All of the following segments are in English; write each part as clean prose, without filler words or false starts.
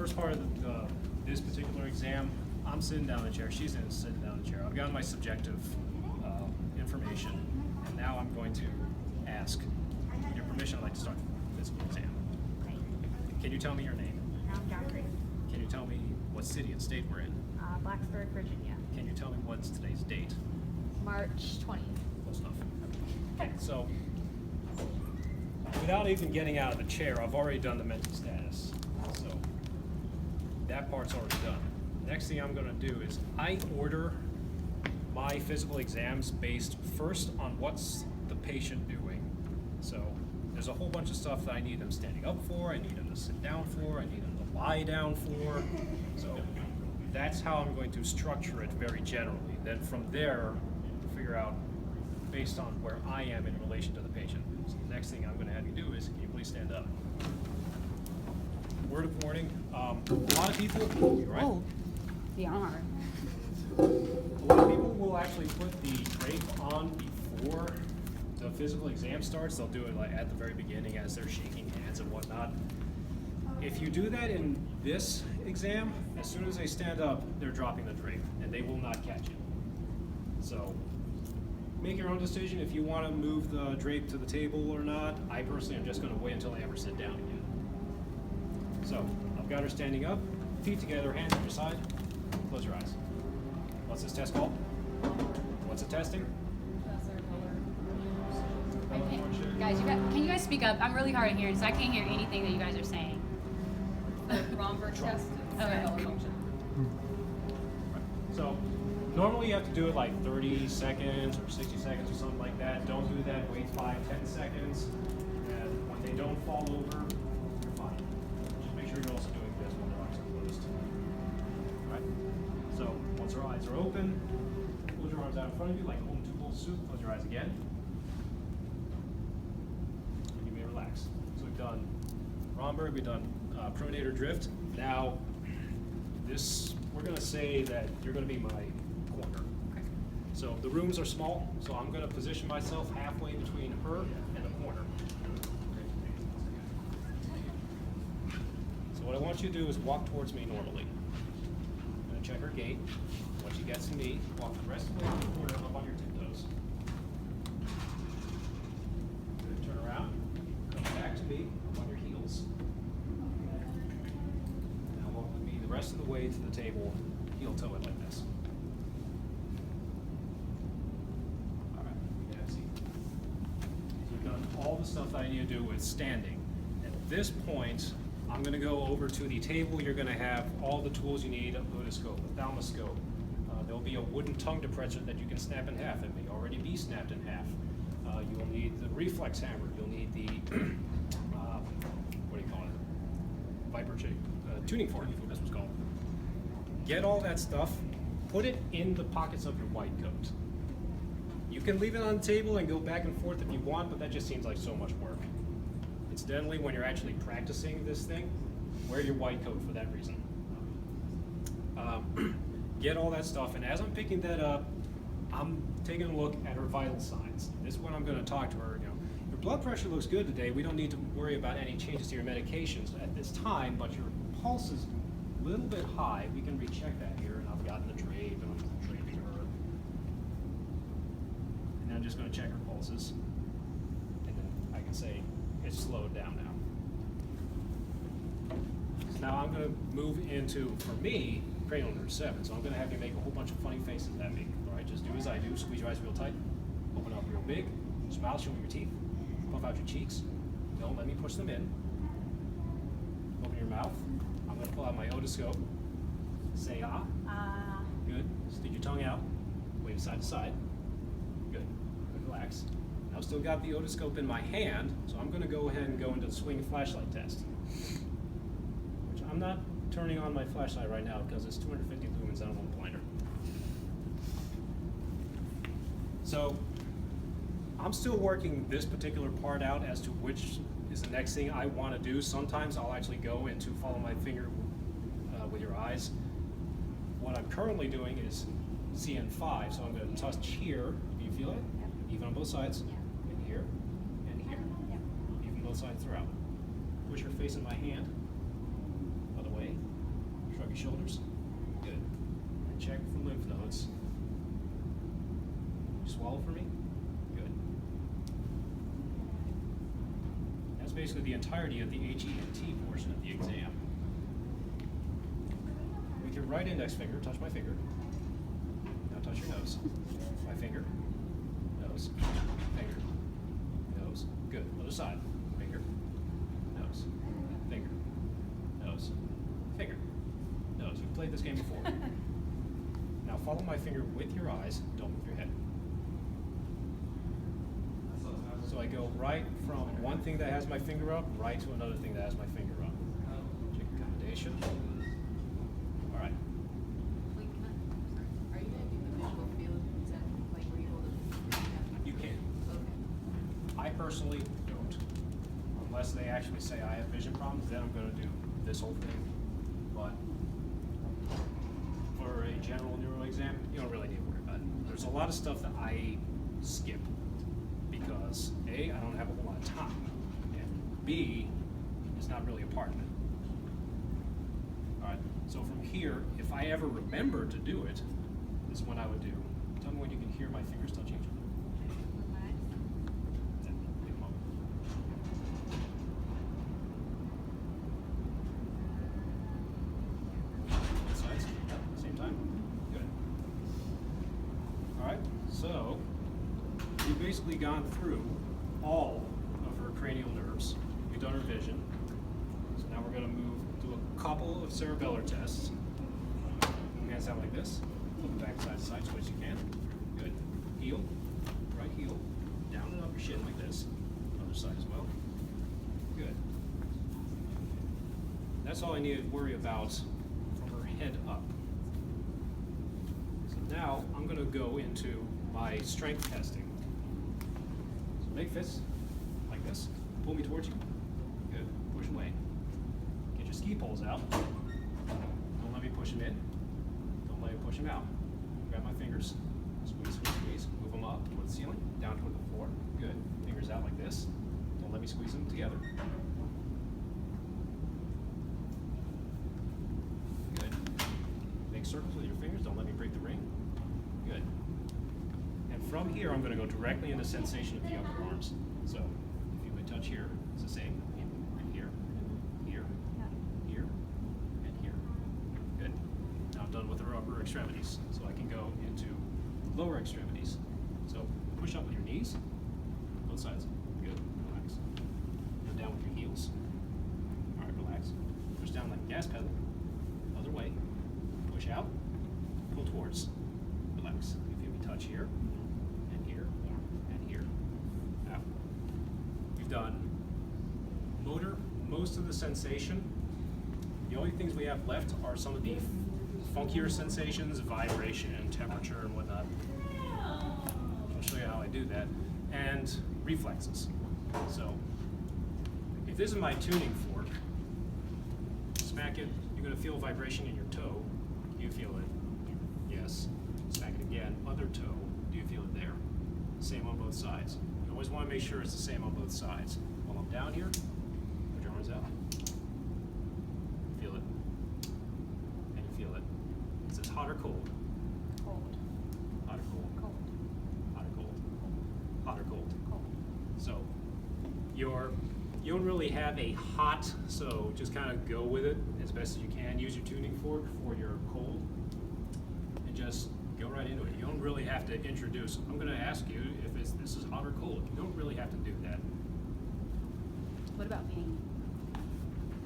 first part of this particular exam, I'm sitting down in the chair, she's sitting down in the chair. I've gotten my subjective information, and now I'm going to ask, with your permission, I'd like to start the physical exam. Can you tell me your name? I'm Godfrey. Can you tell me what city and state we're in? Blacksburg, Virginia. Can you tell me what's today's date? March 20th. Close enough. Okay, so without even getting out of the chair, I've already done the mental status. So that part's already done. Next thing I'm going to do is I order my physical exams based first on what's the patient doing. So there's a whole bunch of stuff that I need them standing up for, I need them to sit down for, I need them to lie down for. So that's how I'm going to structure it very generally. Then from there, figure out based on where I am in relation to the patient. So the next thing I'm going to have you do is, can you please stand up? Word of warning, a lot of people, you right? Oh, the arm. A lot of people will actually put the drape on before the physical exam starts. They'll do it like at the very beginning as they're shaking hands and whatnot. If you do that in this exam, as soon as they stand up, they're dropping the drape and they will not catch it. So make your own decision if you want to move the drape to the table or not. I personally am just going to wait until they ever sit down again. So I've got her standing up, feet together, hands on your side. Close your eyes. What's this test called? What's it testing? Guys, can you guys speak up? I'm really hard of hearing, so I can't hear anything that you guys are saying. The Romberg test. Okay. Function. So normally you have to do it like 30 seconds or 60 seconds or something like that. Don't do that, wait 5-10 seconds. And when they don't fall over, you're fine. Just make sure you're also doing this when their eyes are closed. Alright? So once their eyes are open, close your arms out in front of you like holding two bowls of soup. Close your eyes again. And you may relax. So we've done Romberg, we've done pronator drift. Now, this, we're going to say that you're going to be my corner. Okay. So the rooms are small, so I'm going to position myself halfway between her and the corner. So what I want you to do is walk towards me normally. I'm going to check her gait. Once she gets to me, walk the rest of the way to the corner up on your tiptoes. Good. Turn around, come back to me up on your heels. Now walk with me the rest of the way to the table, heel toe it like this. All right, you can have a seat. So we've done all the stuff that I need to do with standing. At this point, I'm going to go over to the table. You're going to have all the tools you need: a otoscope, a thalamuscope. There'll be a wooden tongue depressor that you can snap in half. It may already be snapped in half. You'll need the reflex hammer. You'll need the what do you call it? Viper tuning fork. That's what's called. Get all that stuff. Put it in the pockets of your white coat. You can leave it on the table and go back and forth if you want, but that just seems like so much work. Incidentally, when you're actually practicing this thing, wear your white coat for that reason. Get all that stuff, and as I'm picking that up, I'm taking a look at her vital signs. This is when I'm going to talk to her. You know, your blood pressure looks good today. We don't need to worry about any changes to your medications at this time, but your pulse is a little bit high. We can recheck that here, and I've gotten the drape, and I'm draping her. And I'm just going to check her pulses, and then I can say it's slowed down now. So now I'm going to move into, for me, cranial nerve 7. So I'm going to have you make a whole bunch of funny faces at me. All right, just do as I do. Squeeze your eyes real tight. Open up real big. Smile, show me your teeth. Puff out your cheeks. Don't let me push them in. Open your mouth. I'm going to pull out my otoscope. Say ah. Ah. Good. Stick your tongue out. Wave side to side. Good. Relax. Now I've still got the otoscope in my hand, so I'm going to go ahead and go into the swing flashlight test. Which I'm not turning on my flashlight right now because it's 250 lumens. I don't want a blinder. So I'm still working this particular part out as to which is the next thing I want to do. Sometimes I'll actually go into follow my finger with your eyes. What I'm currently doing is CN5, so I'm going to touch here. Do you feel it? Yep. Even on both sides? Yeah. And here, and here. Yep. Even both sides throughout. Push your face in my hand. Other way. your shoulders. Good. And check for lymph nodes. Swallow for me. Good. That's basically the entirety of the HE&T portion of the exam. With your right index finger, touch my finger. Now touch your nose. My finger. Nose. Finger. Nose. Good. Other side. Finger. Nose. Finger. Nose. Finger. Nose. You've played this game before. Now follow my finger with your eyes. Don't move your head. So I go right from one thing that has my finger up, right to another thing that has my finger up. Check accommodation. All right. Wait, are you gonna do the visual field? Is that like where you hold it? You can. Okay. I personally don't. Unless they actually say I have vision problems, then I'm going to do this whole thing. But for a general neuro exam, you don't really need to worry about it. There's a lot of stuff that I skip because A, I don't have a whole lot of time, and B, it's not really a part of it. All right, so from here, if I ever remember to do it, this is what I would do. Tell me when you can hear my fingers touching each other. Take a moment. Both sides, same time. Good. All right, so we've basically gone through all of her cranial nerves. We've done her vision. So now we're going to move to a couple of cerebellar tests. Hands out like this. Flip it back side to side, switch you can. Good. Heel, right heel, down and up your shin like this. Other side as well. Good. That's all I need to worry about from her head up. So now I'm going to go into my strength testing. So make fists like this. Pull me towards you. Good. Push away. Get your ski poles out. Don't let me push them in. Don't let me push them out. Grab my fingers. Squeeze, squeeze, squeeze. Move them up toward the ceiling, down toward the floor. Good. Fingers out like this. Don't let me squeeze them together. Good. Make circles with your fingers. Don't let me break the ring. Good. And from here, I'm going to go directly into sensation of the upper arms. So if you would touch here, it's the same. And here, here, here, and here. Good. Now I'm done with our upper extremities, so I can go into lower extremities. So push up with your knees, both sides. Good. Relax. Go down with your heels. All right, relax. Push down like a gas pedal. Other way. Push out. Pull towards. Relax. You feel me touch here, and here, and here. Out. We've done motor, most of the sensation. The only things we have left are some of the funkier sensations, vibration, temperature, and whatnot. I'll show you how I do that. And reflexes. So, if this is my tuning fork, smack it, you're going to feel vibration in your toe. Do you feel it? Yes. Smack it again. Other toe. Do you feel it there? Same on both sides. You always want to make sure it's the same on both sides. While I'm down here, put your arms out. Feel it. And you feel it. It says hot or cold. Cold. Hot or cold. Cold. Hot or cold. Hot or cold. Cold. So you don't really have a hot, so just kind of go with it as best as you can. Use your tuning fork for your cold and just go right into it. You don't really have to introduce. I'm going to ask you if this is hot or cold. You don't really have to do that. What about pain?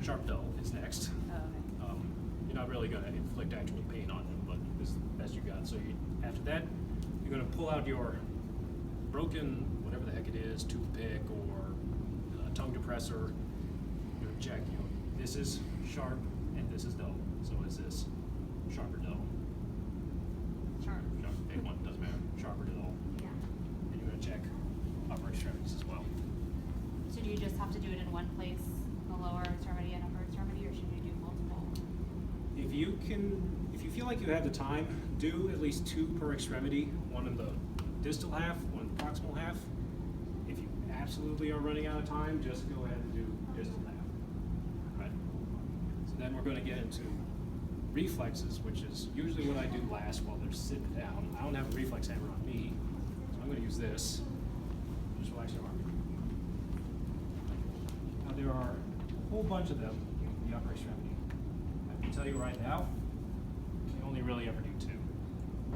Sharp dull is next. Oh, okay. You're not really going to inflict actual pain on them, but this is the best you got. So after that, you're going to pull out your broken, whatever the heck it is, toothpick or tongue depressor. You're going to check, this is sharp and this is dull. So is this sharp or dull? Sharp. Sharp, pick one, doesn't matter. Sharp or dull. Yeah. And you're going to check upper extremities as well. So do you just have to do it in one place, the lower extremity and upper extremity, or should you do multiple? If you feel like you have the time, do at least 2 per extremity, one in the distal half, one in the proximal half. If you absolutely are running out of time, just go ahead and do distal half. Right? So then we're going to get into reflexes, which is usually what I do last while they're sitting down. I don't have a reflex hammer on me, so I'm gonna use this. Just relax your arm. Now there are a whole bunch of them in the upper extremity. I can tell you right now, you only really ever do two.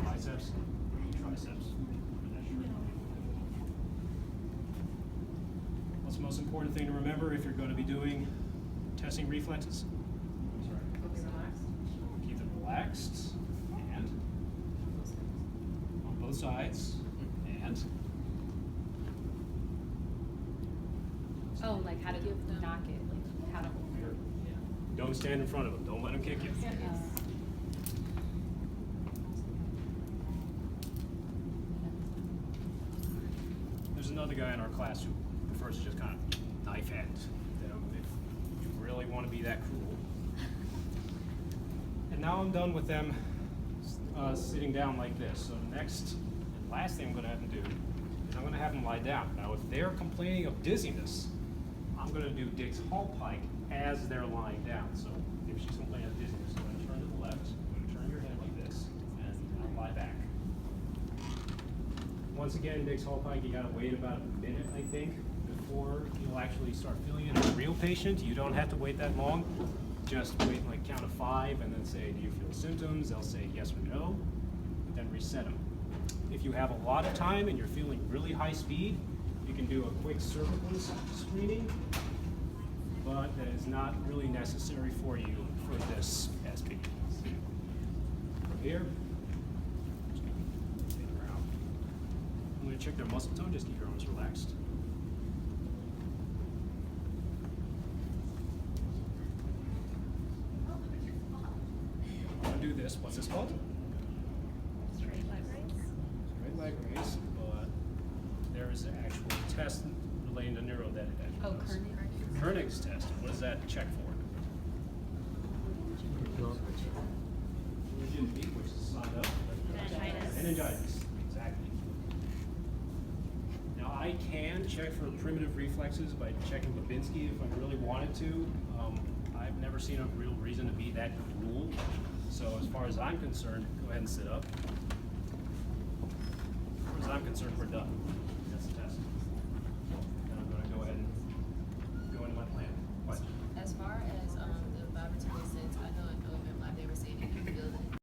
Biceps, triceps. What's the most important thing to remember if you're going to be doing testing reflexes? Be relaxed. Keep them relaxed and on both sides and Oh, like how to knock it, like how to. don't stand in front of them. Don't let them kick you. There's another guy in our class who prefers to just kind of knife hand. You know, if you really want to be that cruel. And now I'm done with them sitting down like this. So next and last thing I'm going to have them do is I'm going to have them lie down. Now, if they're complaining of dizziness, I'm going to do Dick's Hall Pike as they're lying down. So if she's complaining of dizziness, I'm going to turn to the left, I'm going to turn your head like this, and I'll lie back. Once again, Dick's Hall Pike, you gotta wait about a minute, I think, before you'll actually start feeling it. In a real patient, you don't have to wait that long. Just wait like count of 5 and then say, do you feel symptoms? They'll say yes or no, but then reset them. If you have a lot of time and you're feeling really high speed, you can do a quick cervical screening, but that is not really necessary for you for this SP. From here, take her out. I'm going to check their muscle tone, just keep your arms relaxed. I'm going to do this. What's this called? Straight leg raise. Straight leg raise, but there is an actual test relating to neuro that it actually Oh, does. Kernig. Kernig's test. What does that check for? Rigidity, which is signed up. Meningitis. Meningitis, exactly. Now I can check for primitive reflexes by checking Babinski if I really wanted to. I've never seen a real reason to be that cruel. So as far as I'm concerned, go ahead and sit up. As far as I'm concerned, we're done.